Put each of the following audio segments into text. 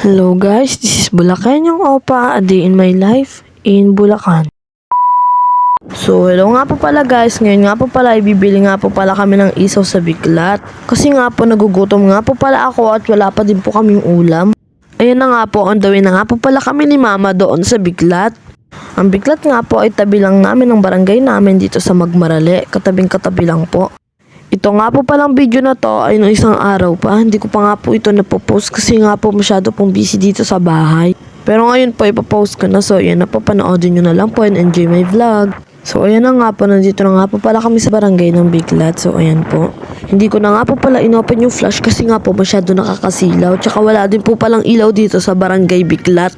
Hello guys, this is Bulacan yung Opa, a day in my life in Bulacan. So hello nga po pala guys, ngayon nga po pala ibibili nga po pala kami ng isaw sa Biglat. Kasi nga po nagugutom nga po pala ako at wala pa din po kaming ulam. Ayan na nga po, on the way na nga po pala kami ni Mama doon sa Biglat. Ang Biglat nga po ay tabi lang namin ng barangay namin dito sa Magmarali, katabing-katabi lang po. Ito nga po palang video na to ay noong isang araw pa. Hindi ko pa nga po ito napopost kasi nga po masyado pong busy dito sa bahay. Pero ngayon po ipapost ko na, so yan na po, panoodin nyo na lang po and enjoy my vlog. So ayan na nga po, nandito na nga po pala kami sa barangay ng Biglat. So ayan po. Hindi ko na nga po pala inopen yung flash kasi nga po masyado nakakasilaw. Tsaka wala din po palang ilaw dito sa barangay Biglat.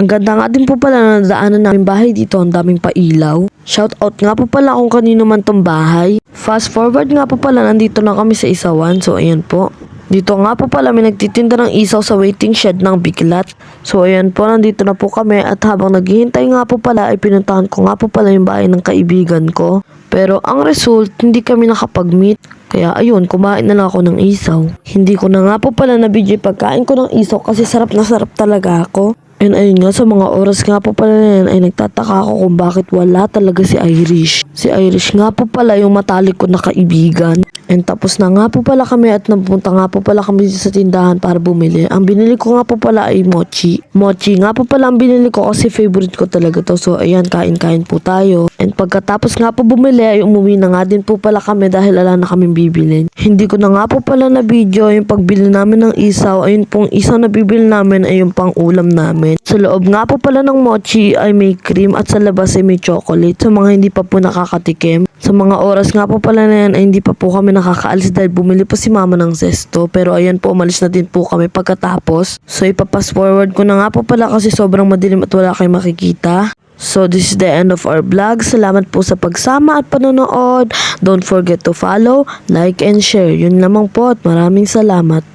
Ang ganda nga din po pala na nadaanan namin bahay dito, ang daming pailaw. Shout out nga po pala kung kanino man tong bahay. Fast forward nga po pala, nandito na kami sa Isawan. So ayan po. Dito nga po pala may nagtitinda ng isaw sa waiting shed ng Biglat. So ayan po, nandito na po kami at habang naghihintay nga po pala ay pinuntahan ko nga po pala yung bahay ng kaibigan ko. Pero ang result, hindi kami nakapag-meet. Kaya ayun, kumain na lang ako ng isaw. Hindi ko na nga po pala na video pagkain ko ng isaw kasi sarap na sarap talaga ako. And ayun nga, sa mga oras nga po pala na yan ay nagtataka ako kung bakit wala talaga si Irish. Si Irish nga po pala yung matalik ko na kaibigan. And tapos na nga po pala kami at napunta nga po pala kami sa tindahan para bumili. Ang binili ko nga po pala ay mochi. Mochi nga po pala ang binili ko kasi favorite ko talaga to. So ayan, kain-kain po tayo. And pagkatapos nga po bumili ay umuwi na nga din po pala kami dahil ala na kaming bibilin. Hindi ko na nga po pala na video yung pagbili namin ng isaw. Ayun pong isaw na bibili namin ay yung pang ulam namin. Sa loob nga po pala ng mochi ay may cream at sa labas ay may chocolate. Sa mga hindi pa po nakakatikim. Sa mga oras nga po pala na yan ay hindi pa po kami nakakaalis dahil bumili pa si Mama ng zesto. Pero ayan po, umalis na din po kami pagkatapos. So ipapass forward ko na nga po pala kasi sobrang madilim at wala kayong makikita. So this is the end of our vlog. Salamat po sa pagsama at panonood. Don't forget to follow, like and share. Yun lamang po at maraming salamat.